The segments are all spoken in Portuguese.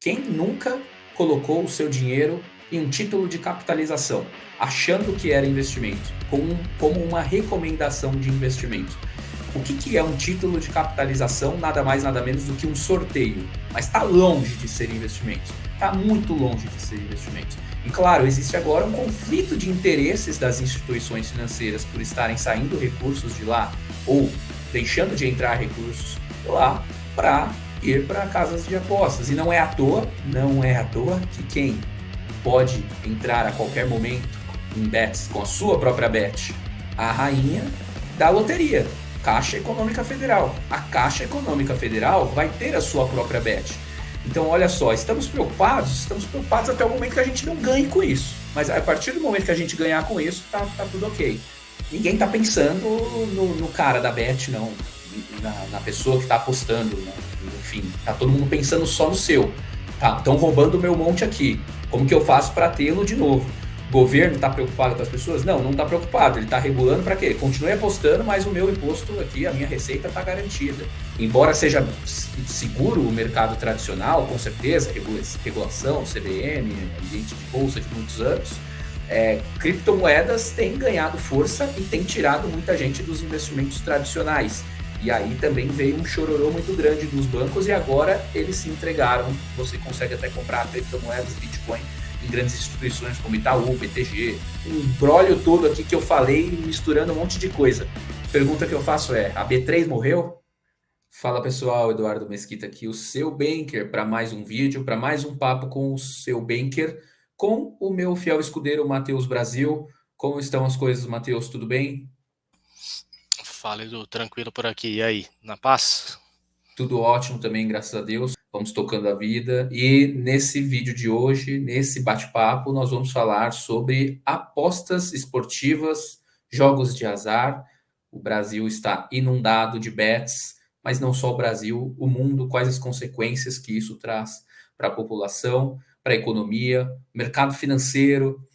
Quem nunca colocou o seu dinheiro em um título de capitalização, achando que era investimento, como uma recomendação de investimento? O que é um título de capitalização? Nada mais, nada menos do que um sorteio. Mas está longe de ser investimento. Está muito longe de ser investimento. E claro, existe agora um conflito de interesses das instituições financeiras por estarem saindo recursos de lá ou deixando de entrar recursos lá para ir para casas de apostas. E não é à toa que quem pode entrar a qualquer momento em bets com a sua própria bet, a rainha da loteria, Caixa Econômica Federal. A Caixa Econômica Federal vai ter a sua própria bet. Então, olha só, estamos preocupados até o momento que a gente não ganhe com isso. Mas a partir do momento que a gente ganhar com isso, tá tudo ok. Ninguém tá pensando no cara da bet, não. Na pessoa que tá apostando, né? Enfim, tá todo mundo pensando só no seu. Tá, estão roubando o meu monte aqui. Como que eu faço para tê-lo de novo? O governo está preocupado com as pessoas? Não está preocupado. Ele está regulando para quê? Continue apostando, mas o meu imposto aqui, a minha receita está garantida. Embora seja seguro o mercado tradicional, com certeza, regulação, CVM, ambiente de bolsa de muitos anos, criptomoedas têm ganhado força e têm tirado muita gente dos investimentos tradicionais. E aí também veio um chororô muito grande dos bancos e agora eles se entregaram. Você consegue até comprar criptomoedas, Bitcoin, em grandes instituições como Itaú, BTG. Um embrólio todo aqui que eu falei, misturando um monte de coisa. Pergunta que eu faço é, a B3 morreu? Fala pessoal, Eduardo Mesquita aqui, o seu banker, para mais um vídeo, para mais um papo com o seu banker, com o meu fiel escudeiro Matheus Brasil. Como estão as coisas, Matheus? Tudo bem? Fala, Edu, tranquilo por aqui. E aí, na paz? Tudo ótimo também, graças a Deus. Vamos tocando a vida. E nesse vídeo de hoje, nesse bate-papo, nós vamos falar sobre apostas esportivas, jogos de azar. O Brasil está inundado de bets, mas não só o Brasil, o mundo, quais as consequências que isso traz para a população, para a economia, mercado financeiro,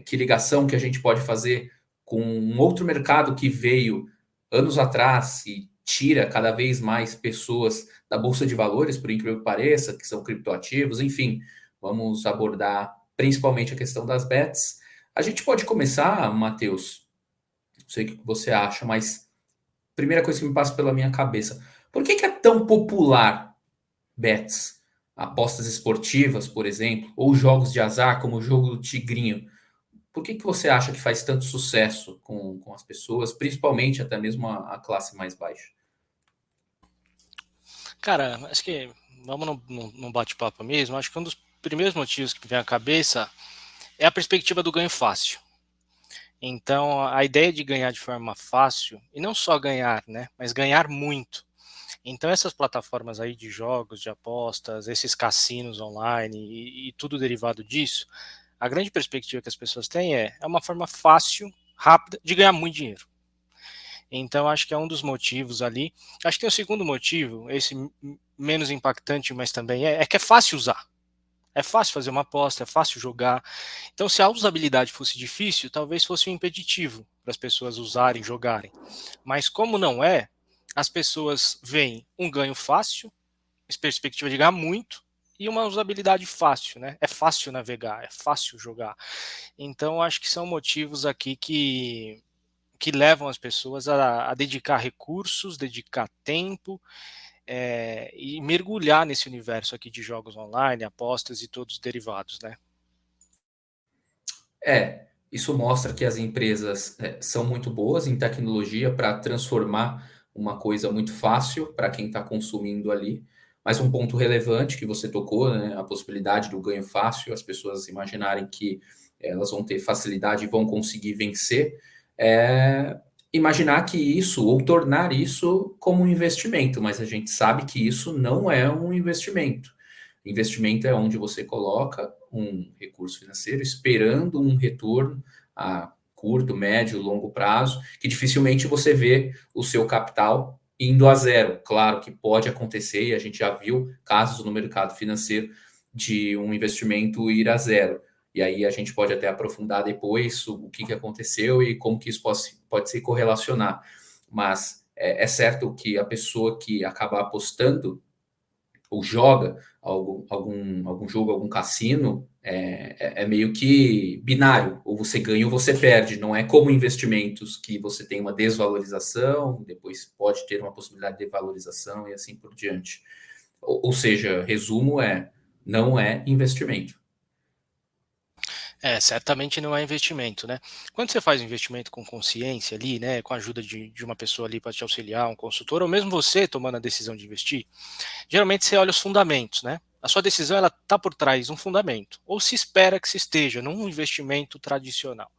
que ligação que a gente pode fazer com um outro mercado que veio anos atrás e tira cada vez mais pessoas da bolsa de valores, por incrível que pareça, que são criptoativos, enfim, vamos abordar principalmente a questão das bets. A gente pode começar, Matheus, não sei o que você acha, mas primeira coisa que me passa pela minha cabeça, por que é tão popular bets? Apostas esportivas, por exemplo, ou jogos de azar, como o jogo do Tigrinho. Por que você acha que faz tanto sucesso com as pessoas, principalmente até mesmo a classe mais baixa? Cara, acho que vamos num bate-papo mesmo. Acho que um dos primeiros motivos que me vem à cabeça é a perspectiva do ganho fácil. Então, a ideia de ganhar de forma fácil, e não só ganhar, né, mas ganhar muito. Então, essas plataformas aí de jogos, de apostas, esses cassinos online e tudo derivado disso, a grande perspectiva que as pessoas têm é uma forma fácil, rápida, de ganhar muito dinheiro. Então, acho que é um dos motivos ali. Acho que tem o segundo motivo, esse menos impactante, mas também é que é fácil usar. É fácil fazer uma aposta, é fácil jogar. Então, se a usabilidade fosse difícil, talvez fosse um impeditivo para as pessoas usarem, jogarem. Mas como não é, as pessoas veem um ganho fácil, perspectiva de ganhar muito, e uma usabilidade fácil, né? É fácil navegar, é fácil jogar. Então, acho que são motivos aqui que levam as pessoas a dedicar recursos, dedicar tempo e mergulhar nesse universo aqui de jogos online, apostas e todos os derivados, né? Isso mostra que as empresas são muito boas em tecnologia para transformar uma coisa muito fácil para quem está consumindo ali. Mas um ponto relevante que você tocou, né, a possibilidade do ganho fácil, as pessoas imaginarem que elas vão ter facilidade e vão conseguir vencer, é imaginar que isso, ou tornar isso como um investimento, mas a gente sabe que isso não é um investimento. Investimento é onde você coloca um recurso financeiro esperando um retorno a curto, médio, longo prazo, que dificilmente você vê o seu capital indo a zero. Claro que pode acontecer, e a gente já viu casos no mercado financeiro de um investimento ir a zero. E aí a gente pode até aprofundar depois o que aconteceu e como que isso pode se correlacionar. Mas é certo que a pessoa que acaba apostando ou joga algum jogo, algum cassino, é meio que binário, ou você ganha ou você perde, não é como investimentos que você tem uma desvalorização, depois pode ter uma possibilidade de valorização e assim por diante. Ou seja, resumo não é investimento. Certamente não é investimento, né? Quando você faz um investimento com consciência ali, né, com a ajuda de uma pessoa ali para te auxiliar, um consultor, ou mesmo você tomando a decisão de investir, geralmente você olha os fundamentos, né? A sua decisão ela está por trás de um fundamento, ou se espera que se esteja num investimento tradicional.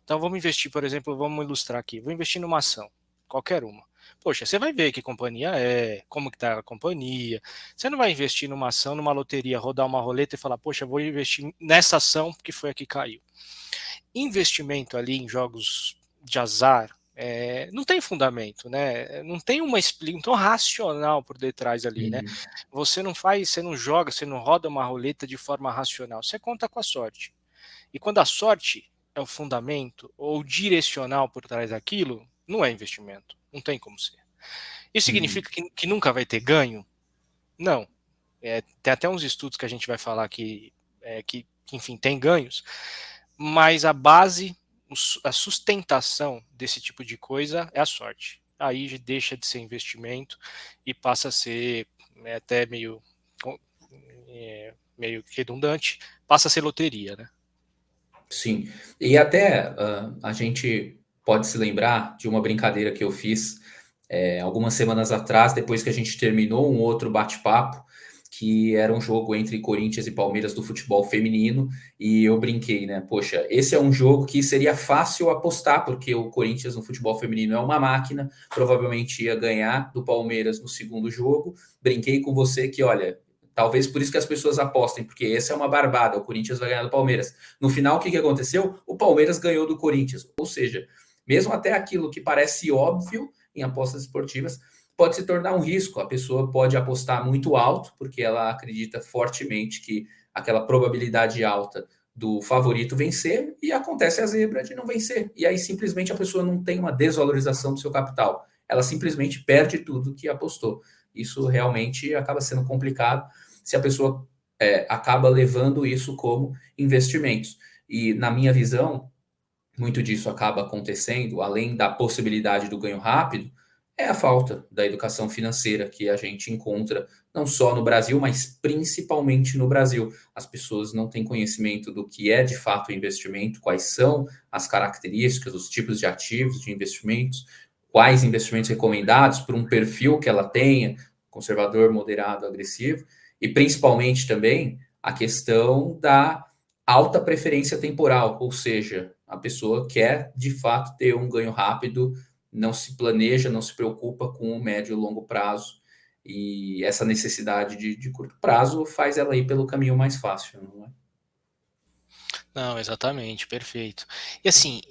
Então vamos investir, por exemplo, vamos ilustrar aqui, vou investir numa ação, qualquer uma. Poxa, você vai ver que companhia é, como que está a companhia. Você não vai investir numa ação, numa loteria, rodar uma roleta e falar, poxa, vou investir nessa ação porque foi a que caiu. Investimento ali em jogos de azar não tem fundamento, né? Não tem uma explicação racional por detrás ali, né? Uhum. Você não faz, você não joga, você não roda uma roleta de forma racional. Você conta com a sorte. E quando a sorte é o fundamento ou direcional por trás daquilo, não é investimento. Não tem como ser. Isso Uhum. significa que nunca vai ter ganho? Não. Tem até uns estudos que a gente vai falar que, enfim, tem ganhos, mas a base, a sustentação desse tipo de coisa é a sorte. Aí deixa de ser investimento e passa a ser até meio redundante, passa a ser loteria, né? Sim. E até a gente pode se lembrar de uma brincadeira que eu fiz algumas semanas atrás, depois que a gente terminou um outro bate-papo, que era um jogo entre Corinthians e Palmeiras do futebol feminino, e eu brinquei, né? Poxa, esse é um jogo que seria fácil apostar, porque o Corinthians no futebol feminino é uma máquina, provavelmente ia ganhar do Palmeiras no segundo jogo. Brinquei com você que, olha, talvez por isso que as pessoas apostem, porque essa é uma barbada, o Corinthians vai ganhar do Palmeiras. No final, o que aconteceu? O Palmeiras ganhou do Corinthians. Ou seja, mesmo até aquilo que parece óbvio em apostas esportivas pode se tornar um risco. A pessoa pode apostar muito alto, porque ela acredita fortemente que aquela probabilidade alta do favorito vencer, e acontece a zebra de não vencer. E aí simplesmente a pessoa não tem uma desvalorização do seu capital. Ela simplesmente perde tudo que apostou. Isso realmente acaba sendo complicado se a pessoa acaba levando isso como investimentos. E na minha visão, muito disso acaba acontecendo, além da possibilidade do ganho rápido, é a falta da educação financeira que a gente encontra não só no Brasil, mas principalmente no Brasil. As pessoas não têm conhecimento do que é de fato investimento, quais são as características, os tipos de ativos de investimentos, quais investimentos recomendados por um perfil que ela tenha, conservador, moderado, agressivo, e principalmente também a questão da alta preferência temporal, ou seja, a pessoa quer de fato ter um ganho rápido, não se planeja, não se preocupa com o médio e longo prazo. E essa necessidade de curto prazo faz ela ir pelo caminho mais fácil, não é? Não, exatamente, perfeito. E assim,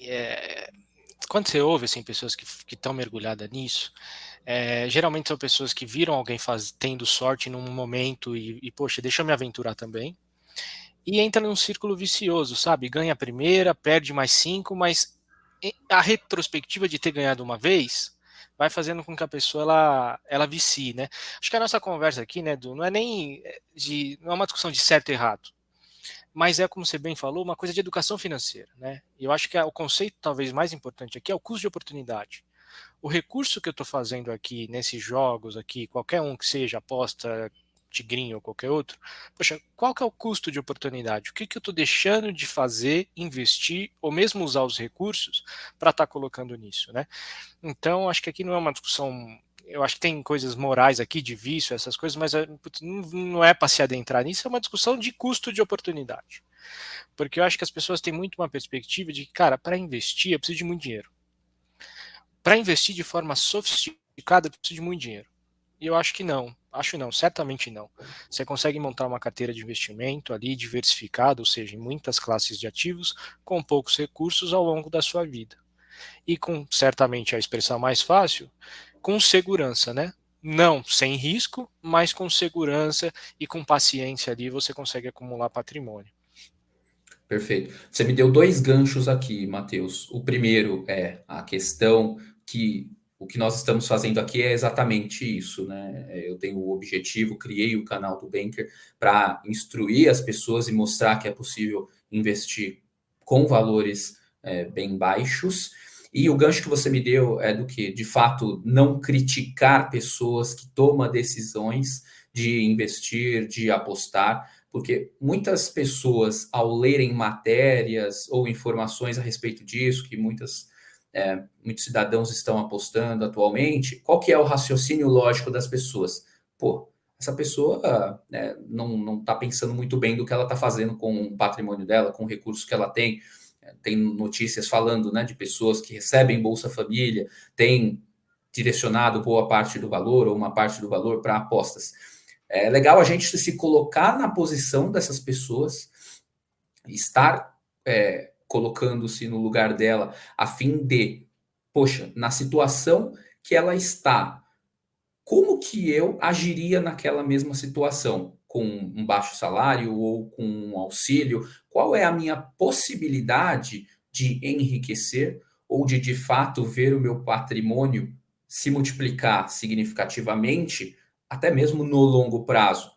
quando você ouve assim, pessoas que estão mergulhadas nisso, geralmente são pessoas que viram alguém tendo sorte num momento poxa, deixa eu me aventurar também. E entra num círculo vicioso, sabe? Ganha a primeira, perde mais 5, mas a retrospectiva de ter ganhado uma vez vai fazendo com que a pessoa ela vicie, né? Acho que a nossa conversa aqui, né, não é nem não é uma discussão de certo e errado, mas é, como você bem falou, uma coisa de educação financeira, né? E eu acho que o conceito talvez mais importante aqui é o custo de oportunidade. O recurso que eu estou fazendo aqui nesses jogos aqui, qualquer um que seja, aposta, tigrinho ou qualquer outro, poxa, qual que é o custo de oportunidade? O que eu estou deixando de fazer, investir ou mesmo usar os recursos para estar colocando nisso, né? Então, acho que aqui não é uma discussão. Eu acho que tem coisas morais aqui, de vício, essas coisas, mas não é para se adentrar nisso, é uma discussão de custo de oportunidade. Porque eu acho que as pessoas têm muito uma perspectiva de que, cara, para investir eu preciso de muito dinheiro. Para investir de forma sofisticada eu preciso de muito dinheiro. E eu acho que não. Acho não, certamente não. Você consegue montar uma carteira de investimento ali diversificada, ou seja, em muitas classes de ativos, com poucos recursos ao longo da sua vida. E com, certamente, a expressão mais fácil, com segurança, né? Não sem risco, mas com segurança e com paciência ali você consegue acumular patrimônio. Perfeito. Você me deu dois ganchos aqui, Matheus. O primeiro é a questão que o que nós estamos fazendo aqui é exatamente isso, né? Eu tenho o objetivo, criei o canal do Banker para instruir as pessoas e mostrar que é possível investir com valores bem baixos. E o gancho que você me deu é do que, de fato, não criticar pessoas que tomam decisões de investir, de apostar, porque muitas pessoas, ao lerem matérias ou informações a respeito disso, que muitos cidadãos estão apostando atualmente, qual que é o raciocínio lógico das pessoas? Pô, essa pessoa não está pensando muito bem do que ela está fazendo com o patrimônio dela, com o recurso que ela tem. Tem notícias falando, né, de pessoas que recebem Bolsa Família, tem direcionado boa parte do valor ou uma parte do valor para apostas. É legal a gente se colocar na posição dessas pessoas, estar colocando-se no lugar dela, a fim de, poxa, na situação que ela está, como que eu agiria naquela mesma situação? Com um baixo salário ou com um auxílio? Qual é a minha possibilidade de enriquecer ou de fato, ver o meu patrimônio se multiplicar significativamente, até mesmo no longo prazo?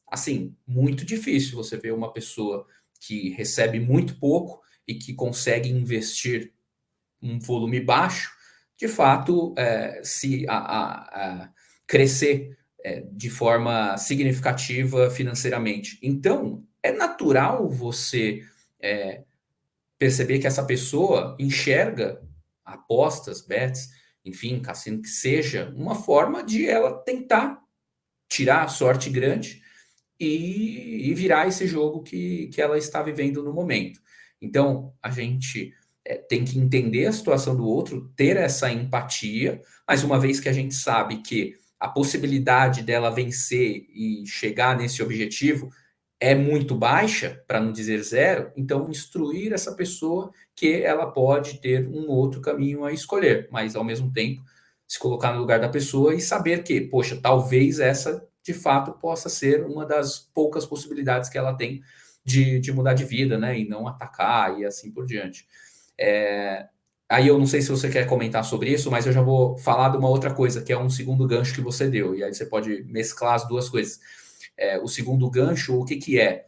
Assim, muito difícil você ver uma pessoa que recebe muito pouco e que consegue investir um volume baixo, de fato, se crescer de forma significativa financeiramente. Então, é natural você perceber que essa pessoa enxerga apostas, bets, enfim, cassino, que seja uma forma de ela tentar tirar a sorte grande e virar esse jogo que ela está vivendo no momento. Então, a gente tem que entender a situação do outro, ter essa empatia, mas uma vez que a gente sabe que a possibilidade dela vencer e chegar nesse objetivo é muito baixa, para não dizer zero, então instruir essa pessoa que ela pode ter um outro caminho a escolher, mas ao mesmo tempo se colocar no lugar da pessoa e saber que, poxa, talvez essa de fato possa ser uma das poucas possibilidades que ela tem de mudar de vida, né? E não atacar e assim por diante. É, aí eu não sei se você quer comentar sobre isso, mas eu já vou falar de uma outra coisa, que é um segundo gancho que você deu, e aí você pode mesclar as duas coisas. O segundo gancho, o que, que é?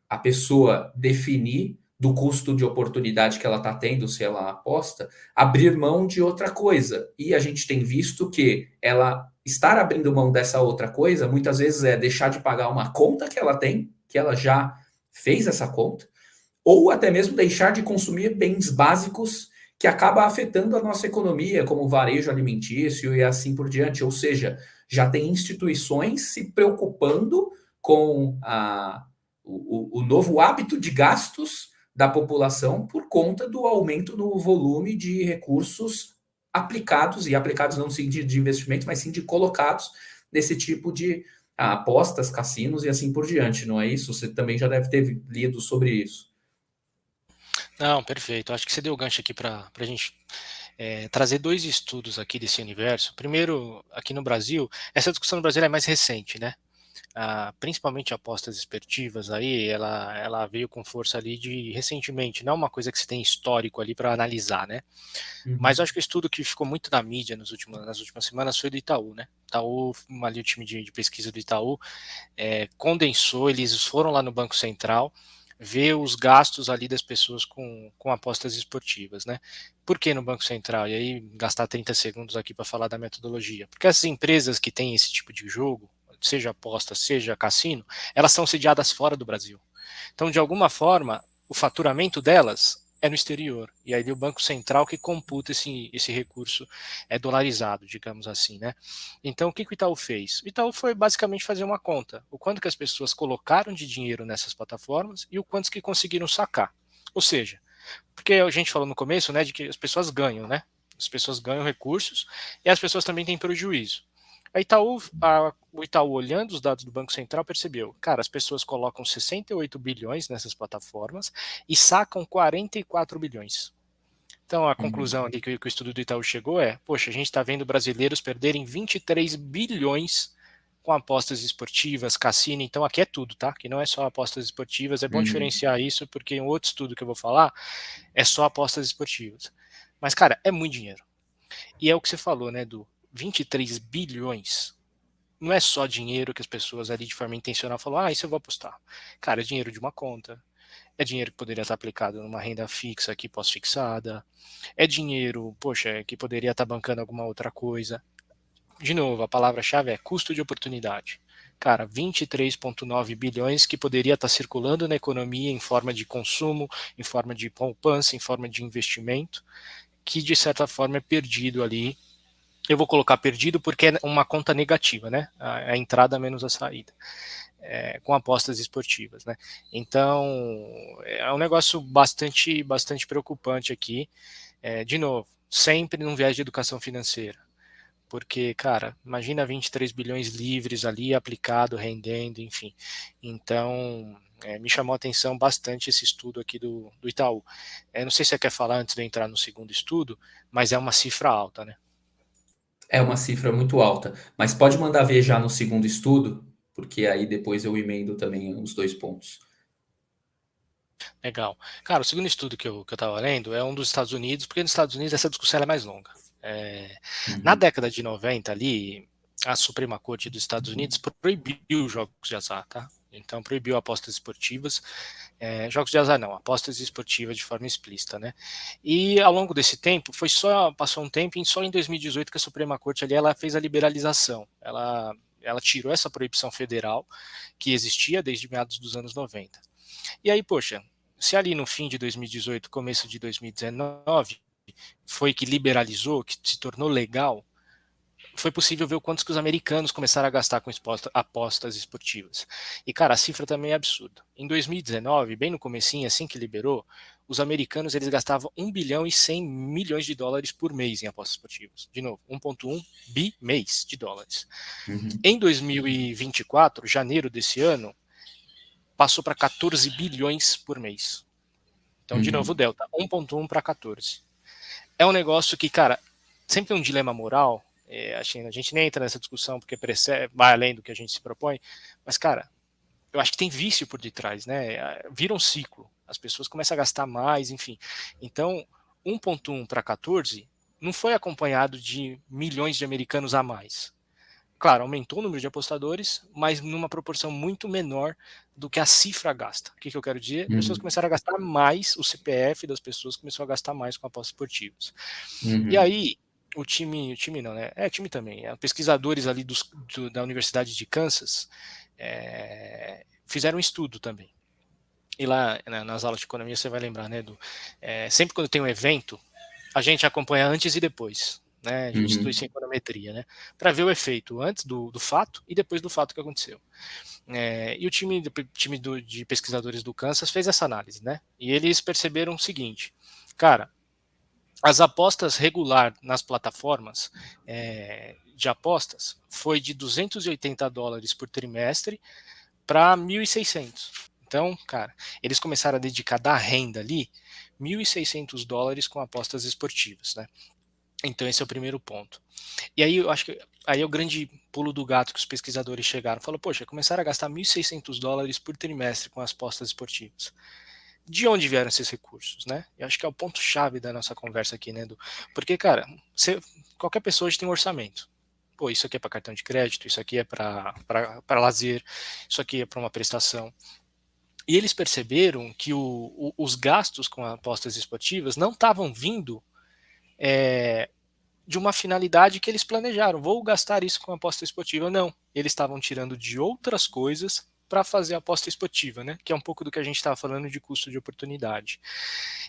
A pessoa definir do custo de oportunidade que ela está tendo, se ela aposta, abrir mão de outra coisa. E a gente tem visto que ela estar abrindo mão dessa outra coisa, muitas vezes é deixar de pagar uma conta que ela tem, que ela já fez essa conta, ou até mesmo deixar de consumir bens básicos que acaba afetando a nossa economia, como o varejo alimentício e assim por diante. Ou seja, já tem instituições se preocupando com o novo hábito de gastos da população por conta do aumento no volume de recursos aplicados, e aplicados não sim de investimento, mas sim de colocados nesse tipo de apostas, cassinos e assim por diante, não é isso? Você também já deve ter lido sobre isso. Não, perfeito. Acho que você deu o gancho aqui para a gente trazer dois estudos aqui desse universo. Primeiro, aqui no Brasil, essa discussão no Brasil é mais recente, né? Principalmente apostas esportivas aí, ela veio com força ali de recentemente, não é uma coisa que se tem histórico ali para analisar, né? Mas eu Uhum. acho que o estudo que ficou muito na mídia nas últimas semanas foi do Itaú, né? Itaú, ali o time de pesquisa do Itaú condensou, eles foram lá no Banco Central ver os gastos ali das pessoas com apostas esportivas, né? Por que no Banco Central? E aí gastar 30 segundos aqui para falar da metodologia. Porque essas empresas que têm esse tipo de jogo, seja aposta, seja cassino, elas são sediadas fora do Brasil. Então, de alguma forma, o faturamento delas é no exterior. E aí o Banco Central que computa esse recurso dolarizado, digamos assim, né? Então, o que o Itaú fez? O Itaú foi basicamente fazer uma conta. O quanto que as pessoas colocaram de dinheiro nessas plataformas e o quanto que conseguiram sacar. Ou seja, porque a gente falou no começo, né, de que as pessoas ganham, né? As pessoas ganham recursos e as pessoas também têm prejuízo. O Itaú, olhando os dados do Banco Central, percebeu, cara, as pessoas colocam 68 bilhões nessas plataformas e sacam 44 bilhões. Então, a conclusão Uhum. ali que o estudo do Itaú chegou é, poxa, a gente está vendo brasileiros perderem 23 bilhões com apostas esportivas, cassino, então aqui é tudo, tá? Que não é só apostas esportivas, é bom Uhum. diferenciar isso, porque um outro estudo que eu vou falar é só apostas esportivas. Mas, cara, é muito dinheiro. E é o que você falou, né, do 23 bilhões. Não é só dinheiro que as pessoas ali de forma intencional falam, isso eu vou apostar. Cara, é dinheiro de uma conta, é dinheiro que poderia estar aplicado numa renda fixa aqui pós-fixada, é dinheiro, poxa, que poderia estar bancando alguma outra coisa. De novo, a palavra-chave é custo de oportunidade. Cara, 23,9 bilhões que poderia estar circulando na economia em forma de consumo, em forma de poupança, em forma de investimento, que de certa forma é perdido ali. Eu vou colocar perdido porque é uma conta negativa, né? A entrada menos a saída. Com apostas esportivas, né? Então, é um negócio bastante preocupante aqui. De novo, sempre num viés de educação financeira. Porque, cara, imagina 23 bilhões livres ali, aplicado, rendendo, enfim. Então, me chamou a atenção bastante esse estudo aqui do Itaú. Não sei se você quer falar antes de eu entrar no segundo estudo, mas é uma cifra alta, né? É uma cifra muito alta, mas pode mandar ver já no segundo estudo, porque aí depois eu emendo também os dois pontos. Legal. Cara, o segundo estudo que eu tava lendo é um dos Estados Unidos, porque nos Estados Unidos essa discussão é mais longa. Na Uhum. década de 90 ali, a Suprema Corte dos Estados Unidos proibiu jogos de azar, tá? Então proibiu apostas esportivas, jogos de azar não, apostas esportivas de forma explícita, né? E ao longo desse tempo, passou um tempo e só em 2018 que a Suprema Corte ali ela fez a liberalização. Ela tirou essa proibição federal que existia desde meados dos anos 90. E aí, poxa, se ali no fim de 2018, começo de 2019, foi que liberalizou, que se tornou legal, foi possível ver o quanto que os americanos começaram a gastar com apostas esportivas. E, cara, a cifra também é absurda. Em 2019, bem no comecinho, assim que liberou, os americanos eles gastavam 1 bilhão e 100 milhões de dólares por mês em apostas esportivas. De novo, 1,1 bi mês de dólares. Uhum. Em 2024, janeiro desse ano, passou para 14 bilhões por mês. Então, de novo, o Uhum. delta, 1,1 para 14. É um negócio que, cara, sempre tem um dilema moral. A gente nem entra nessa discussão porque vai além do que a gente se propõe, mas, cara, eu acho que tem vício por detrás, né? Vira um ciclo. As pessoas começam a gastar mais, enfim. Então, 1,1 para 14 não foi acompanhado de milhões de americanos a mais. Claro, aumentou o número de apostadores, mas numa proporção muito menor do que a cifra gasta. O que eu quero dizer? Pessoas Uhum. começaram a gastar mais, o CPF das pessoas começou a gastar mais com apostas esportivas. E Uhum. aí, o time não, né? Time também. Pesquisadores ali da Universidade de Kansas fizeram um estudo também. E lá, né, nas aulas de economia, você vai lembrar, né? Sempre quando tem um evento, a gente acompanha antes e depois. Né? A gente estuda isso em Uhum. econometria, né? Para ver o efeito antes do fato e depois do fato que aconteceu. E o time de pesquisadores do Kansas fez essa análise, né? E eles perceberam o seguinte, cara, as apostas regular nas plataformas de apostas foi de 280 dólares por trimestre para 1.600. Então, cara, eles começaram a dedicar da renda ali 1.600 dólares com apostas esportivas, né? Então esse é o primeiro ponto. E aí eu acho que aí é o grande pulo do gato que os pesquisadores chegaram. Falou, poxa, começaram a gastar 1.600 dólares por trimestre com as apostas esportivas. De onde vieram esses recursos, né? Eu acho que é o ponto-chave da nossa conversa aqui, né, Porque, cara, qualquer pessoa hoje tem um orçamento. Pô, isso aqui é para cartão de crédito, isso aqui é para lazer, isso aqui é para uma prestação. E eles perceberam que os gastos com apostas esportivas não estavam vindo de uma finalidade que eles planejaram. Vou gastar isso com aposta esportiva. Não. Eles estavam tirando de outras coisas para fazer a aposta esportiva, né? Que é um pouco do que a gente estava falando de custo de oportunidade.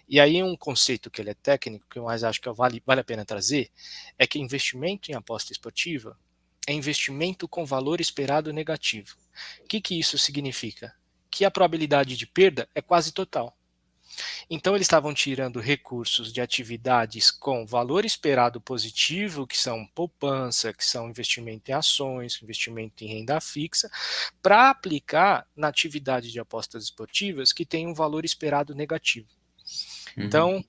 E aí um conceito que ele é técnico, que eu mais acho que vale a pena trazer, é que investimento em aposta esportiva é investimento com valor esperado negativo. O que isso significa? Que a probabilidade de perda é quase total. Então, eles estavam tirando recursos de atividades com valor esperado positivo, que são poupança, que são investimento em ações, investimento em renda fixa, para aplicar na atividade de apostas esportivas que tem um valor esperado negativo. Uhum. Então,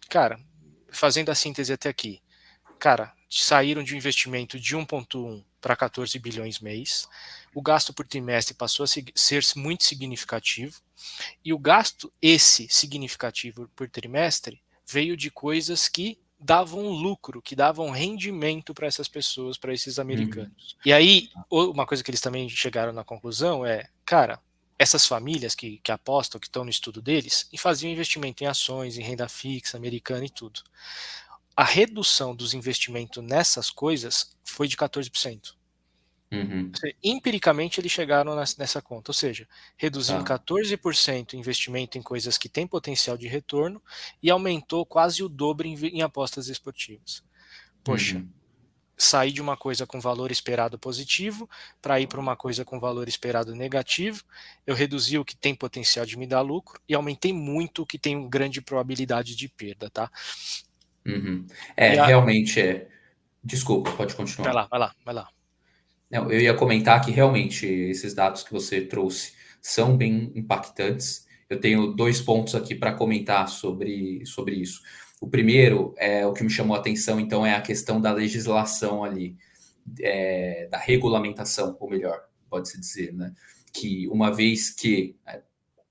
cara, fazendo a síntese até aqui, cara, saíram de um investimento de 1,1 para 14 bilhões mês, o gasto por trimestre passou a ser muito significativo, e o gasto, esse significativo por trimestre, veio de coisas que davam lucro, que davam rendimento para essas pessoas, para esses Uhum. americanos. E aí, uma coisa que eles também chegaram na conclusão é, cara, essas famílias que apostam, que estão no estudo deles, e faziam investimento em ações, em renda fixa, americana e tudo. A redução dos investimentos nessas coisas foi de 14%. Uhum. Empiricamente eles chegaram nessa conta, ou seja, reduziu em Tá. 14% o investimento em coisas que têm potencial de retorno e aumentou quase o dobro em apostas esportivas. Poxa, Uhum. sair de uma coisa com valor esperado positivo para ir para uma coisa com valor esperado negativo, eu reduzi o que tem potencial de me dar lucro e aumentei muito o que tem grande probabilidade de perda, tá? Uhum. E Realmente é. Desculpa, pode continuar. vai lá. Não, eu ia comentar que realmente esses dados que você trouxe são bem impactantes. Eu tenho dois pontos aqui para comentar sobre isso. O primeiro é o que me chamou a atenção, então, é a questão da legislação ali, da regulamentação, ou melhor, pode-se dizer, né? Que uma vez que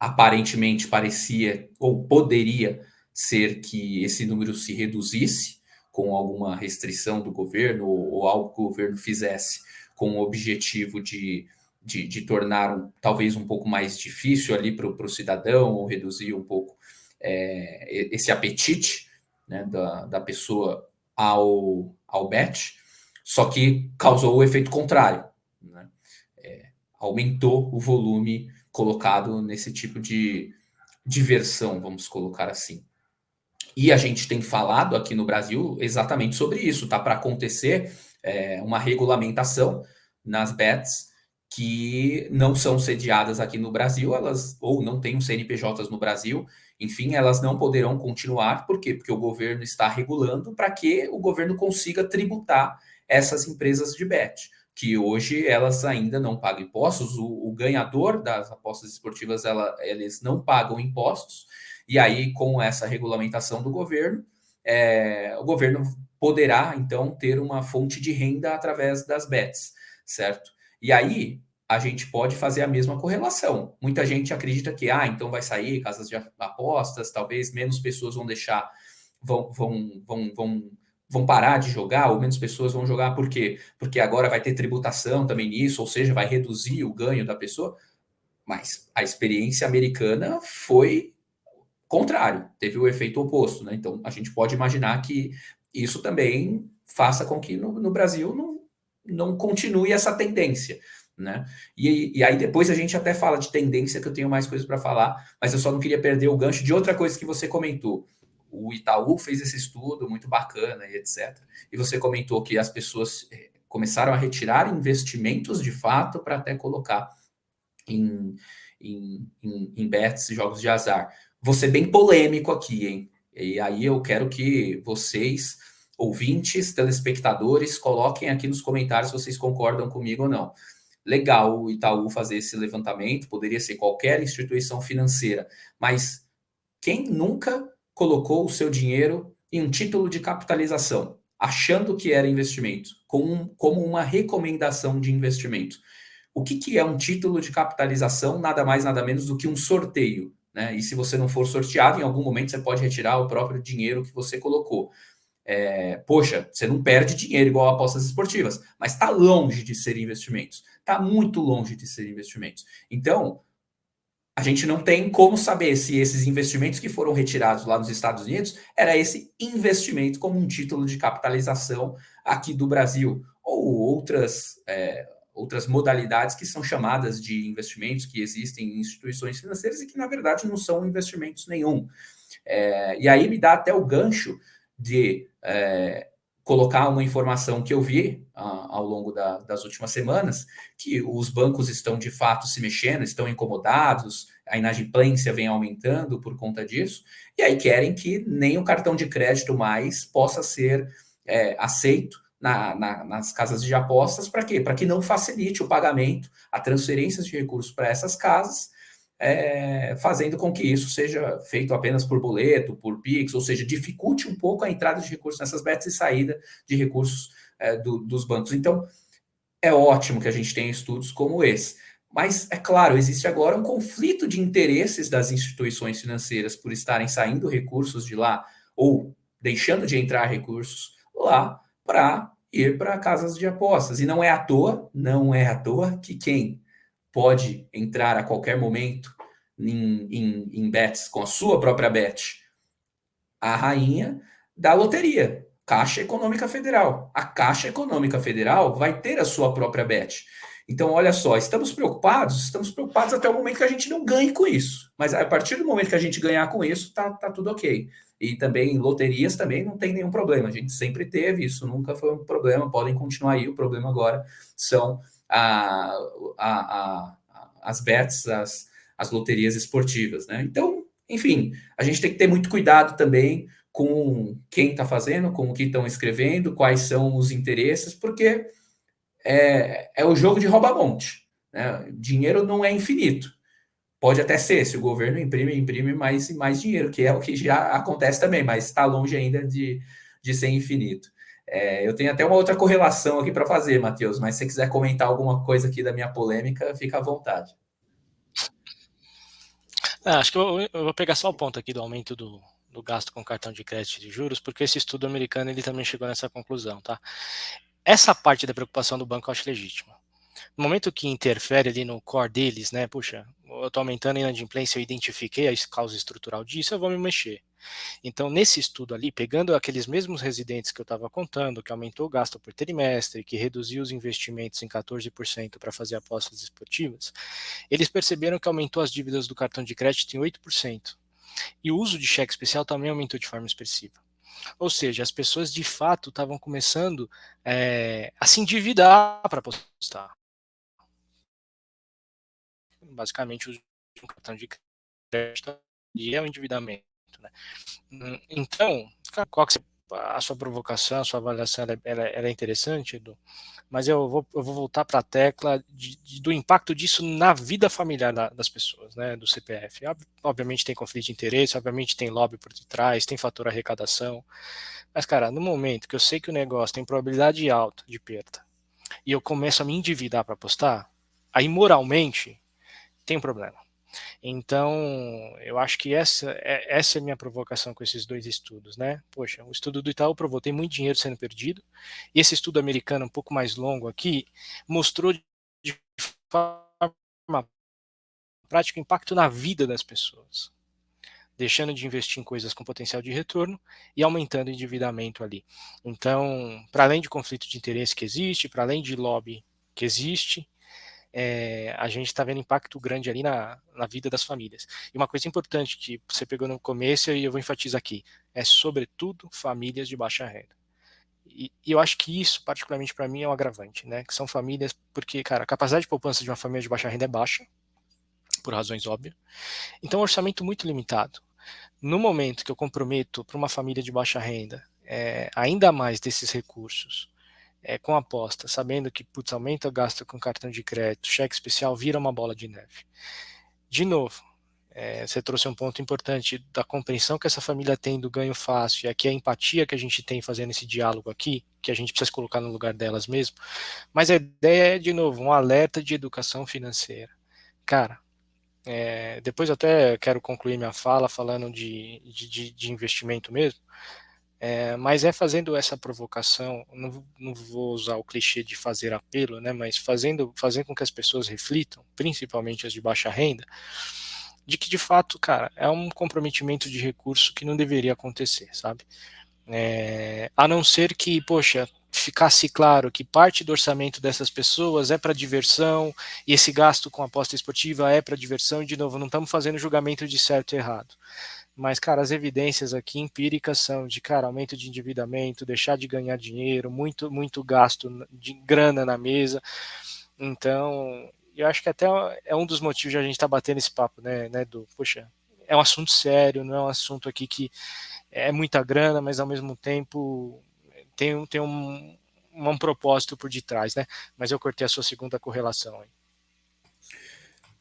aparentemente parecia ou poderia ser que esse número se reduzisse com alguma restrição do governo ou algo que o governo fizesse com o objetivo de tornar talvez um pouco mais difícil ali para o cidadão ou reduzir um pouco esse apetite, né, da pessoa ao bet, só que causou o efeito contrário, né? Aumentou o volume colocado nesse tipo de diversão, vamos colocar assim. E a gente tem falado aqui no Brasil exatamente sobre isso. Tá para acontecer uma regulamentação nas bets que não são sediadas aqui no Brasil, elas ou não têm um CNPJs no Brasil, enfim, elas não poderão continuar. Por quê? Porque o governo está regulando para que o governo consiga tributar essas empresas de bet, que hoje elas ainda não pagam impostos. O ganhador das apostas esportivas, eles não pagam impostos, e aí, com essa regulamentação do governo, o governo poderá, então, ter uma fonte de renda através das bets, certo? E aí, a gente pode fazer a mesma correlação. Muita gente acredita que, então vai sair casas de apostas, talvez menos pessoas vão deixar, vão parar de jogar, ou menos pessoas vão jogar. Por quê? Porque agora vai ter tributação também nisso, ou seja, vai reduzir o ganho da pessoa. Mas a experiência americana foi contrário, teve o efeito oposto, né? Então a gente pode imaginar que isso também faça com que no Brasil não continue essa tendência, né? E aí depois a gente até fala de tendência, que eu tenho mais coisas para falar, mas eu só não queria perder o gancho de outra coisa que você comentou. O Itaú fez esse estudo muito bacana e etc. E você comentou que as pessoas começaram a retirar investimentos de fato para até colocar em, em bets e jogos de azar. Vou ser bem polêmico aqui, hein? E aí eu quero que vocês, ouvintes, telespectadores, coloquem aqui nos comentários se vocês concordam comigo ou não. Legal o Itaú fazer esse levantamento, poderia ser qualquer instituição financeira, mas quem nunca colocou o seu dinheiro em um título de capitalização, achando que era investimento, como uma recomendação de investimento? O que é um título de capitalização? Nada mais, nada menos do que um sorteio, né? E se você não for sorteado, em algum momento você pode retirar o próprio dinheiro que você colocou. Poxa, você não perde dinheiro igual apostas esportivas, mas está longe de ser investimentos. Está muito longe de ser investimentos. Então, a gente não tem como saber se esses investimentos que foram retirados lá nos Estados Unidos era esse investimento como um título de capitalização aqui do Brasil, ou outras modalidades que são chamadas de investimentos, que existem em instituições financeiras e que, na verdade, não são investimentos nenhum. E aí me dá até o gancho de colocar uma informação que eu vi ao longo das últimas semanas, que os bancos estão de fato se mexendo, estão incomodados, a inadimplência vem aumentando por conta disso, e aí querem que nem o cartão de crédito mais possa ser aceito nas casas de apostas. Para quê? Para que não facilite o pagamento, a transferência de recursos para essas casas, fazendo com que isso seja feito apenas por boleto, por Pix, ou seja, dificulte um pouco a entrada de recursos nessas bets e saída de recursos dos bancos. Então, é ótimo que a gente tenha estudos como esse. Mas, é claro, existe agora um conflito de interesses das instituições financeiras por estarem saindo recursos de lá, ou deixando de entrar recursos lá para ir para casas de apostas. E não é à toa, não é à toa que quem pode entrar a qualquer momento em bets com a sua própria bet, a rainha da loteria, Caixa Econômica Federal. A Caixa Econômica Federal vai ter a sua própria bet. Então, olha só, estamos preocupados até o momento que a gente não ganhe com isso. Mas a partir do momento que a gente ganhar com isso, tá tudo ok. E também loterias também não tem nenhum problema. A gente sempre teve isso, nunca foi um problema. Podem continuar aí. O problema agora são as bets, as loterias esportivas, né? Então, enfim, a gente tem que ter muito cuidado também com quem está fazendo, com o que estão escrevendo, quais são os interesses, porque é o jogo de rouba-monte. Né? Dinheiro não é infinito. Pode até ser, se o governo imprime mais dinheiro, que é o que já acontece também, mas está longe ainda de ser infinito. Eu tenho até uma outra correlação aqui para fazer, Matheus, mas se você quiser comentar alguma coisa aqui da minha polêmica, fica à vontade. Acho que eu vou pegar só o ponto aqui do aumento do gasto com cartão de crédito de juros, porque esse estudo americano ele também chegou nessa conclusão, tá? Essa parte da preocupação do banco eu acho legítima. No momento que interfere ali no core deles, né? Puxa, eu estou aumentando a inadimplência, eu identifiquei a causa estrutural disso, eu vou me mexer. Então, nesse estudo ali, pegando aqueles mesmos residentes que eu estava contando, que aumentou o gasto por trimestre, que reduziu os investimentos em 14% para fazer apostas esportivas, eles perceberam que aumentou as dívidas do cartão de crédito em 8%. E o uso de cheque especial também aumentou de forma expressiva. Ou seja, as pessoas de fato estavam começando a se endividar para apostar. Basicamente, o uso de um cartão de crédito e é o endividamento. Né? Então, qual que a sua provocação, a sua avaliação ela é interessante, Edu, mas eu vou voltar para a tecla do impacto disso na vida familiar das pessoas, né, do CPF. Obviamente tem conflito de interesse, obviamente tem lobby por detrás, tem fator arrecadação, mas, cara, no momento que eu sei que o negócio tem probabilidade alta de perda e eu começo a me endividar para apostar, aí moralmente tem um problema. Então, eu acho que essa é a minha provocação com esses dois estudos, né? Poxa, o estudo do Itaú provou tem muito dinheiro sendo perdido, e esse estudo americano, um pouco mais longo aqui, mostrou de forma prática o impacto na vida das pessoas, deixando de investir em coisas com potencial de retorno e aumentando o endividamento ali. Então, para além de conflito de interesse que existe, para além de lobby que existe, a gente está vendo impacto grande ali na vida das famílias. E uma coisa importante que você pegou no começo e eu vou enfatizar aqui, é sobretudo famílias de baixa renda. E eu acho que isso, particularmente para mim, é um agravante, né? Que são famílias, porque, cara, a capacidade de poupança de uma família de baixa renda é baixa, por razões óbvias. Então, é um orçamento muito limitado. No momento que eu comprometo para uma família de baixa renda ainda mais desses recursos, com aposta, sabendo que putz, aumenta o gasto com cartão de crédito, cheque especial vira uma bola de neve. De novo, você trouxe um ponto importante da compreensão que essa família tem do ganho fácil, e aqui a empatia que a gente tem fazendo esse diálogo aqui, que a gente precisa colocar no lugar delas mesmo, mas a ideia é, de novo, um alerta de educação financeira. Cara, depois eu até quero concluir minha fala falando de investimento mesmo, mas fazendo essa provocação, não vou usar o clichê de fazer apelo, né, mas fazendo com que as pessoas reflitam, principalmente as de baixa renda, de que de fato, cara, é um comprometimento de recurso que não deveria acontecer, sabe? A não ser que, poxa, ficasse claro que parte do orçamento dessas pessoas é para diversão e esse gasto com aposta esportiva é para diversão, e de novo, não estamos fazendo julgamento de certo e errado. Mas, cara, as evidências aqui empíricas são de, cara, aumento de endividamento, deixar de ganhar dinheiro, muito gasto de grana na mesa. Então, eu acho que até é um dos motivos de a gente estar batendo esse papo, né, poxa, é um assunto sério, não é um assunto aqui que é muita grana, mas ao mesmo tempo tem um propósito por detrás, né? Mas eu cortei a sua segunda correlação aí.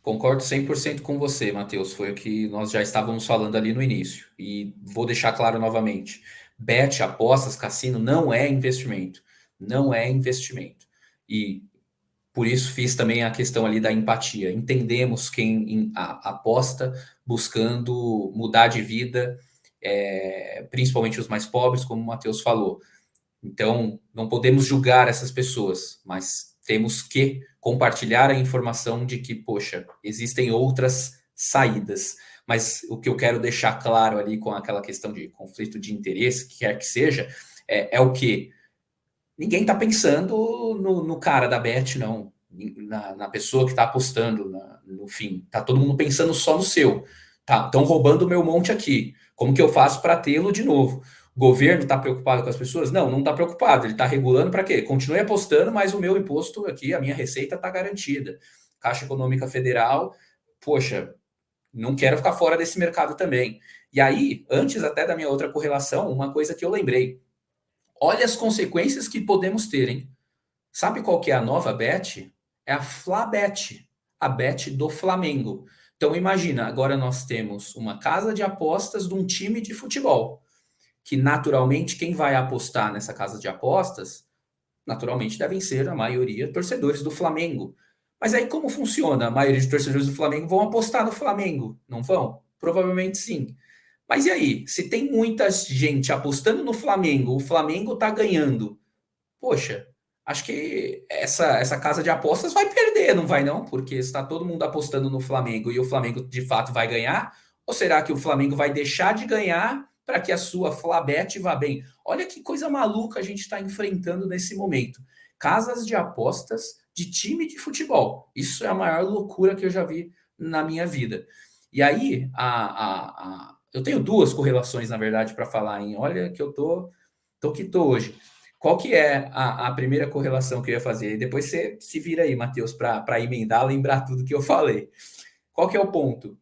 Concordo 100% com você, Matheus. Foi o que nós já estávamos falando ali no início. E vou deixar claro novamente: bet, apostas, cassino não é investimento. Não é investimento. E por isso fiz também a questão ali da empatia. Entendemos quem aposta buscando mudar de vida, principalmente os mais pobres, como o Matheus falou. Então, não podemos julgar essas pessoas, mas temos que compartilhar a informação de que, poxa, existem outras saídas. Mas o que eu quero deixar claro ali com aquela questão de conflito de interesse, que quer que seja, é o que ninguém está pensando no cara da Bet, não. Na pessoa que está apostando no fim. Tá todo mundo pensando só no seu. Estão roubando o meu monte aqui. Como que eu faço para tê-lo de novo? O governo está preocupado com as pessoas? Não, não está preocupado. Ele está regulando para quê? Continue apostando, mas o meu imposto aqui, a minha receita está garantida. Caixa Econômica Federal, poxa, não quero ficar fora desse mercado também. E aí, antes até da minha outra correlação, uma coisa que eu lembrei. Olha as consequências que podemos ter, hein? Sabe qual que é a nova bet? É a Flabet, a bet do Flamengo. Então imagina, agora nós temos uma casa de apostas de um time de futebol, que naturalmente quem vai apostar nessa casa de apostas, naturalmente devem ser a maioria torcedores do Flamengo. Mas aí como funciona? A maioria de torcedores do Flamengo vão apostar no Flamengo, não vão? Provavelmente sim. Mas e aí? Se tem muita gente apostando no Flamengo, o Flamengo tá ganhando. Poxa, acho que essa casa de apostas vai perder, não vai não? Porque está todo mundo apostando no Flamengo e o Flamengo de fato vai ganhar? Ou será que o Flamengo vai deixar de ganhar para que a sua Flabet vá bem? Olha que coisa maluca a gente está enfrentando nesse momento. Casas de apostas de time de futebol. Isso é a maior loucura que eu já vi na minha vida. E aí, eu tenho duas correlações, na verdade, para falar, hein? Olha que eu tô que tô hoje. Qual que é a primeira correlação que eu ia fazer? E depois você se vira aí, Matheus, para emendar, lembrar tudo que eu falei. Qual que é o ponto?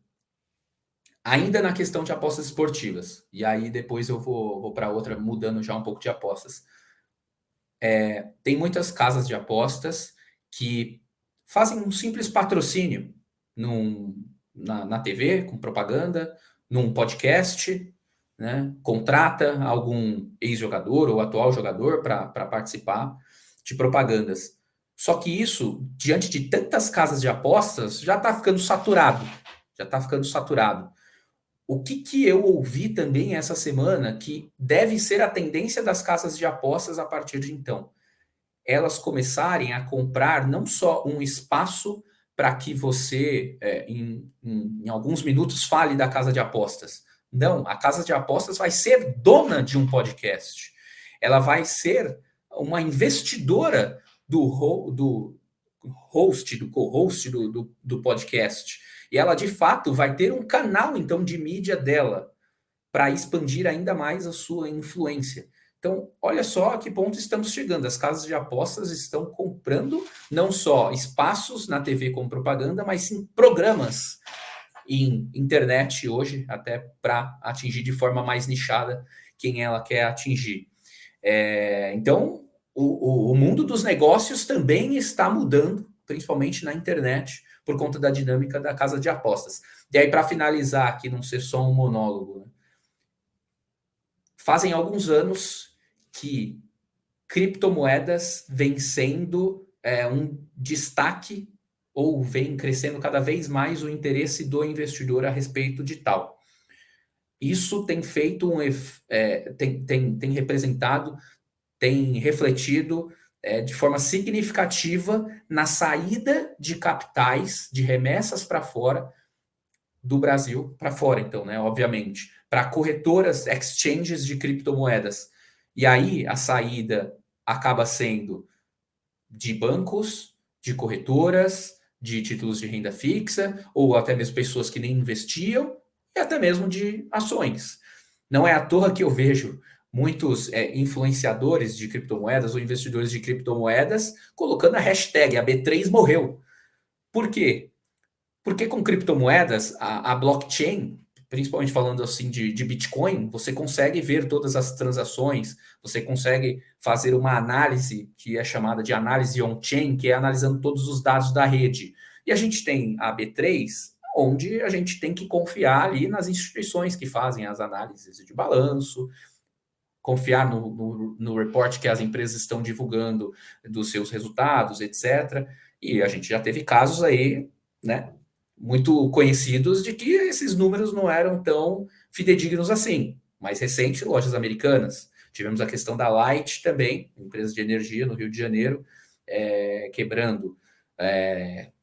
Ainda na questão de apostas esportivas, e aí depois eu vou para outra, mudando já um pouco de apostas. Tem muitas casas de apostas que fazem um simples patrocínio na TV, com propaganda, num podcast, né? Contrata algum ex-jogador ou atual jogador para participar de propagandas. Só que isso, diante de tantas casas de apostas, já está ficando saturado. Já está ficando saturado. O que eu ouvi também essa semana que deve ser a tendência das casas de apostas a partir de então? Elas começarem a comprar não só um espaço para que você, em alguns minutos, fale da casa de apostas. Não, a casa de apostas vai ser dona de um podcast. Ela vai ser uma investidora do host, do co-host do podcast. E ela, de fato, vai ter um canal, então, de mídia dela para expandir ainda mais a sua influência. Então, olha só a que ponto estamos chegando. As casas de apostas estão comprando não só espaços na TV com propaganda, mas sim programas em internet hoje, até para atingir de forma mais nichada quem ela quer atingir. Então, o mundo dos negócios também está mudando, principalmente na internet, por conta da dinâmica da casa de apostas. E aí, para finalizar aqui, não ser só um monólogo, né? Fazem alguns anos que criptomoedas vem sendo um destaque ou vem crescendo cada vez mais o interesse do investidor a respeito de tal. Isso tem feito tem representado, tem refletido de forma significativa na saída de capitais, de remessas para fora do Brasil, para fora, então, né? Obviamente, para corretoras, exchanges de criptomoedas. E aí a saída acaba sendo de bancos, de corretoras, de títulos de renda fixa, ou até mesmo pessoas que nem investiam, e até mesmo de ações. Não é à toa que eu vejo muitos influenciadores de criptomoedas ou investidores de criptomoedas colocando a hashtag a B3 morreu. Por quê? Porque com criptomoedas, a blockchain, principalmente falando assim de Bitcoin, você consegue ver todas as transações, você consegue fazer uma análise que é chamada de análise on-chain, que é analisando todos os dados da rede. E a gente tem a B3, onde a gente tem que confiar ali nas instituições que fazem as análises de balanço, confiar no report que as empresas estão divulgando dos seus resultados, etc. E a gente já teve casos aí, né, muito conhecidos de que esses números não eram tão fidedignos assim. Mais recente, lojas americanas. Tivemos a questão da Light também, empresa de energia no Rio de Janeiro, quebrando,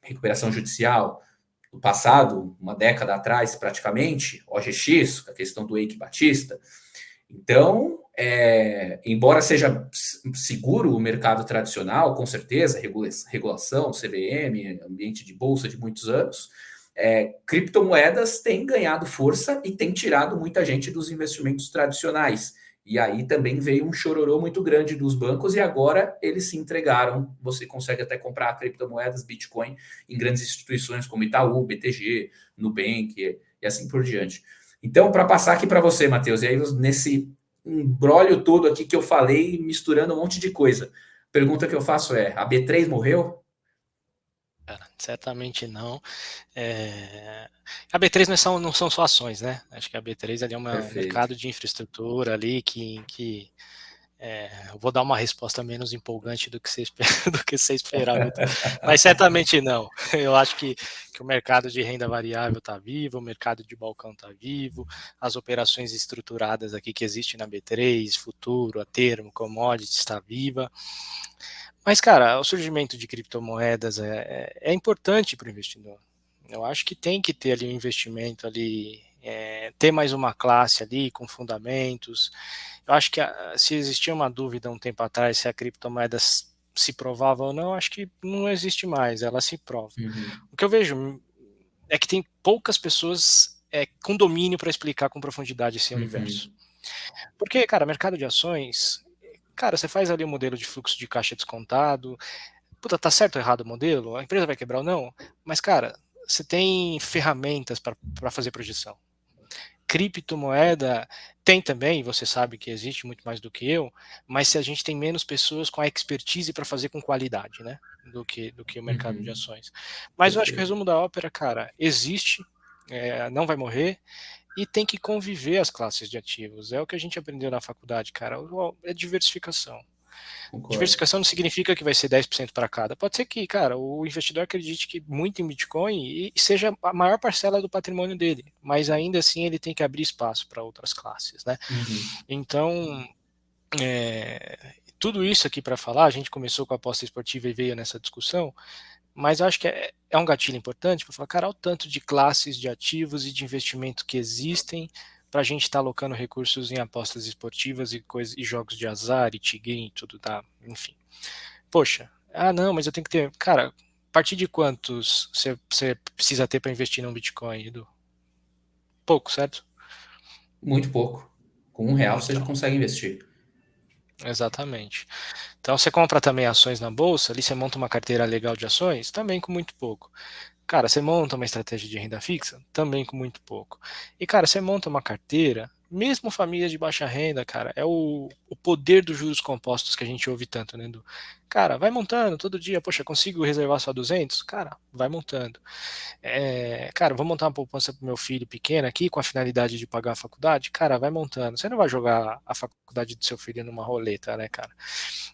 recuperação judicial. No passado, uma década atrás, praticamente, OGX, a questão do Eike Batista. Então, embora seja seguro o mercado tradicional, com certeza, regulação, CVM, ambiente de bolsa de muitos anos, criptomoedas têm ganhado força e têm tirado muita gente dos investimentos tradicionais. E aí também veio um chororô muito grande dos bancos e agora eles se entregaram. Você consegue até comprar criptomoedas, Bitcoin, em grandes instituições como Itaú, BTG, Nubank e assim por diante. Então, para passar aqui para você, Matheus, e aí nesse embrólio todo aqui que eu falei, misturando um monte de coisa, pergunta que eu faço a B3 morreu? Cara, certamente não. A B3 não são só ações, né? Acho que a B3 ali é um Perfeito. mercado de infraestrutura ali que eu vou dar uma resposta menos empolgante do que você, do que você esperava. Mas certamente não. Eu acho que o mercado de renda variável está vivo, o mercado de balcão está vivo, as operações estruturadas aqui que existem na B3, futuro, a termo, commodities, está viva. Mas, cara, o surgimento de criptomoedas é importante para o investidor. Eu acho que tem que ter ali um investimento ali, ter mais uma classe ali com fundamentos. Eu acho que se existia uma dúvida um tempo atrás se a criptomoeda se provava ou não, acho que não existe mais, ela se prova. Uhum. O que eu vejo é que tem poucas pessoas com domínio para explicar com profundidade esse universo. Uhum. Porque, cara, mercado de ações, cara, você faz ali um modelo de fluxo de caixa descontado, puta, tá certo ou errado o modelo? A empresa vai quebrar ou não? Mas, cara, você tem ferramentas para fazer projeção. Criptomoeda tem também, você sabe que existe muito mais do que eu, mas se a gente tem menos pessoas com a expertise para fazer com qualidade, né? Do que o mercado de Uhum. ações. Mas eu acho que o Perfeito. resumo da ópera, cara, existe, não vai morrer, e tem que conviver as classes de ativos. É o que a gente aprendeu na faculdade, cara. É diversificação. Concordo. Diversificação não significa que vai ser 10% para cada. Pode ser que, cara, o investidor acredite que muito em Bitcoin e seja a maior parcela do patrimônio dele, mas ainda assim ele tem que abrir espaço para outras classes, né? Uhum. Então, tudo isso aqui para falar, a gente começou com a aposta esportiva e veio nessa discussão, mas eu acho que é um gatilho importante para falar, cara, olha o tanto de classes de ativos e de investimento que existem para a gente estar alocando recursos em apostas esportivas e jogos de azar e tigrinho e tudo, tá? Enfim. Poxa, não, mas eu tenho que ter. Cara, a partir de quantos você precisa ter para investir num Bitcoin, Edu? Pouco, certo? Muito pouco. Com R$ 1 você já Então, consegue investir. exatamente. Então você compra também ações na bolsa, ali você monta uma carteira legal de ações, também com muito pouco. Cara, você monta uma estratégia de renda fixa, também com muito pouco. E, cara, você monta uma carteira, mesmo famílias de baixa renda, cara, é o poder dos juros compostos que a gente ouve tanto, né, Edu? Cara, vai montando todo dia, poxa, consigo reservar só 200? Cara, vai montando. Cara, vou montar uma poupança para meu filho pequeno aqui com a finalidade de pagar a faculdade? Cara, vai montando. Você não vai jogar a faculdade do seu filho numa roleta, né, cara?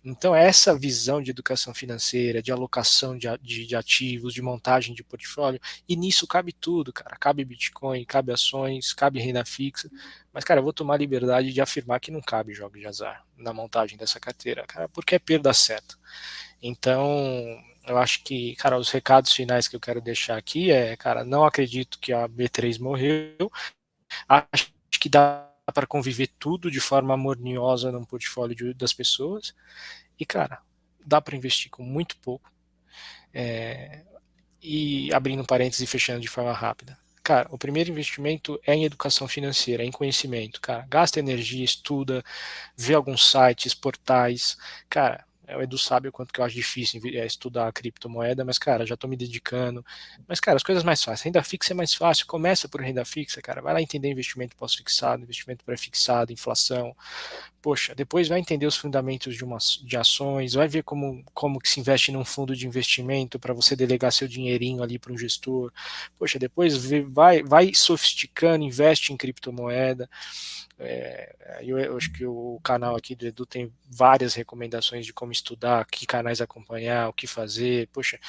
Então, essa visão de educação financeira, de alocação de ativos, de montagem de portfólio, e nisso cabe tudo, cara. Cabe Bitcoin, cabe ações, cabe renda fixa. Mas, cara, eu vou tomar a liberdade de afirmar que não cabe jogos de azar na montagem dessa carteira, cara, porque é perda certa. Então, eu acho que, cara, os recados finais que eu quero deixar aqui cara, não acredito que a B3 morreu. Acho que dá para conviver tudo de forma harmoniosa num portfólio das pessoas. E, cara, dá para investir com muito pouco. E abrindo parênteses e fechando de forma rápida. Cara, o primeiro investimento é em educação financeira, é em conhecimento, cara. Gasta energia, estuda, vê alguns sites, portais. Cara, o Edu sabe o quanto que eu acho difícil estudar a criptomoeda, mas, cara, já estou me dedicando. Mas, cara, as coisas mais fáceis. Renda fixa é mais fácil. Começa por renda fixa, cara. Vai lá entender investimento pós-fixado, investimento pré-fixado, inflação. Poxa, depois vai entender os fundamentos de ações, vai ver como que se investe num fundo de investimento para você delegar seu dinheirinho ali para um gestor. Poxa, depois vai sofisticando, investe em criptomoeda. Eu acho que o canal aqui do Edu tem várias recomendações de como estudar, que canais acompanhar, o que fazer. Poxa,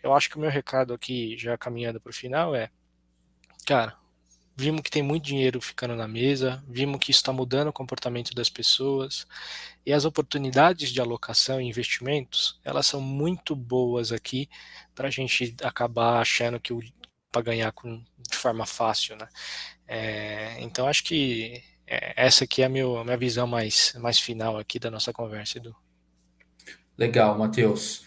eu acho que o meu recado aqui, já caminhando para o final, cara, vimos que tem muito dinheiro ficando na mesa, vimos que isso está mudando o comportamento das pessoas, e as oportunidades de alocação e investimentos, elas são muito boas aqui para a gente acabar achando que para ganhar de forma fácil, né? Então acho que essa aqui é a minha visão mais final aqui da nossa conversa, Edu. Legal, Matheus.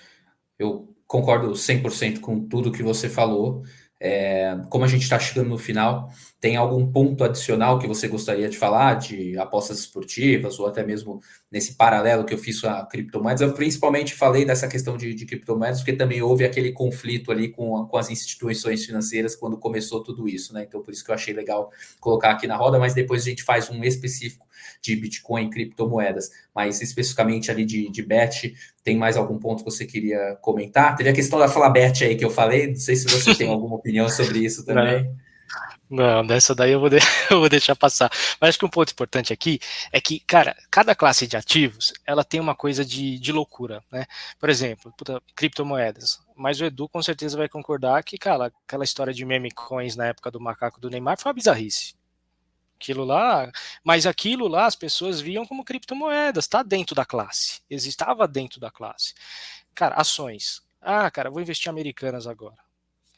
Eu concordo 100% com tudo que você falou. Como a gente está chegando no final, tem algum ponto adicional que você gostaria de falar de apostas esportivas ou até mesmo nesse paralelo que eu fiz com a criptomoedas? Eu principalmente falei dessa questão de criptomoedas porque também houve aquele conflito ali com as instituições financeiras quando começou tudo isso, né? Então, por isso que eu achei legal colocar aqui na roda, mas depois a gente faz um específico de Bitcoin e criptomoedas, mas especificamente ali de BET. Tem mais algum ponto que você queria comentar? Teve a questão da Falabert aí que eu falei, não sei se você tem alguma opinião sobre isso Não, também. não, dessa daí eu vou deixar passar. Mas acho que um ponto importante aqui é que, cara, cada classe de ativos, ela tem uma coisa de loucura, né? Por exemplo, criptomoedas. Mas o Edu com certeza vai concordar que, cara, aquela história de meme coins na época do macaco do Neymar foi uma bizarrice. Aquilo lá, mas aquilo lá as pessoas viam como criptomoedas, está dentro da classe, estava dentro da classe. Cara, ações. Ah, cara, vou investir em Americanas agora.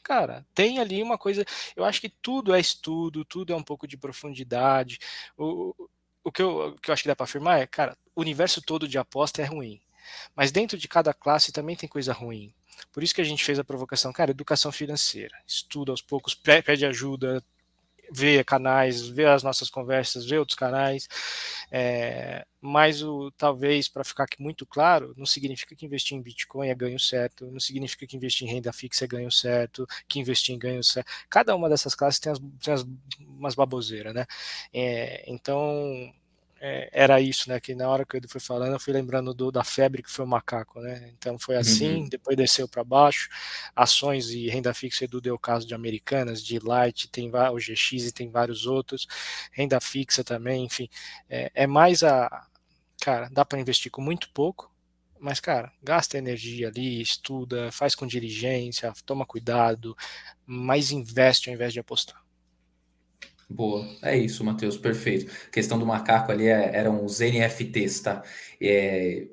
Cara, tem ali uma coisa. Eu acho que tudo é estudo, tudo é um pouco de profundidade. O, o que eu acho que dá para afirmar é, cara, o universo todo de aposta é ruim. Mas dentro de cada classe também tem coisa ruim. Por isso que a gente fez a provocação, cara, educação financeira. Estuda aos poucos, pede ajuda, vê canais, vê as nossas conversas, vê outros canais, mas talvez, para ficar aqui muito claro, não significa que investir em Bitcoin é ganho certo, não significa que investir em renda fixa é ganho certo, que investir em ganho certo. Cada uma dessas classes tem umas baboseiras, né? Então, era isso, né? Que na hora que o Edu foi falando, eu fui lembrando da febre que foi o macaco, né? Então foi assim, Uhum. depois desceu para baixo, ações e renda fixa, Edu deu o caso de Americanas, de Light, tem o GX e tem vários outros, renda fixa também, enfim, mais cara, dá para investir com muito pouco, mas, cara, gasta energia ali, estuda, faz com diligência, toma cuidado, mas investe ao invés de apostar. Boa, é isso, Matheus, perfeito. A questão do macaco ali eram os NFTs, tá? É,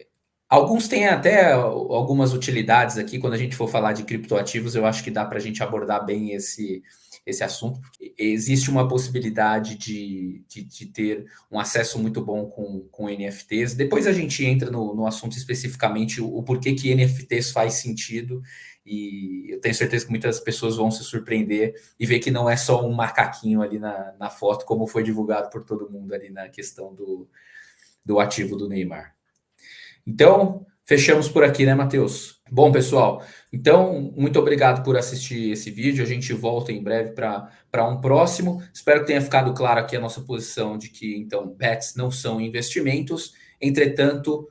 alguns têm até algumas utilidades aqui, quando a gente for falar de criptoativos, eu acho que dá para a gente abordar bem esse assunto. Existe uma possibilidade de ter um acesso muito bom com NFTs. Depois a gente entra no assunto especificamente, o porquê que NFTs faz sentido, e eu tenho certeza que muitas pessoas vão se surpreender e ver que não é só um macaquinho ali na foto, como foi divulgado por todo mundo ali na questão do ativo do Neymar. Então, fechamos por aqui, né, Matheus? Bom, pessoal, então, muito obrigado por assistir esse vídeo. A gente volta em breve para um próximo. Espero que tenha ficado claro aqui a nossa posição de que, então, bets não são investimentos. Entretanto,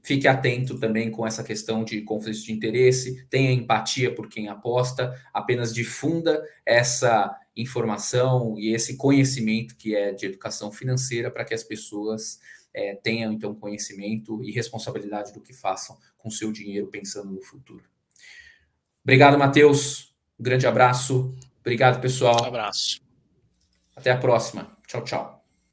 fique atento também com essa questão de conflito de interesse, tenha empatia por quem aposta, apenas difunda essa informação e esse conhecimento que é de educação financeira para que as pessoas tenham então conhecimento e responsabilidade do que façam com seu dinheiro pensando no futuro. Obrigado, Matheus. Um grande abraço. Obrigado, pessoal. Abraço. Até a próxima. Tchau, tchau.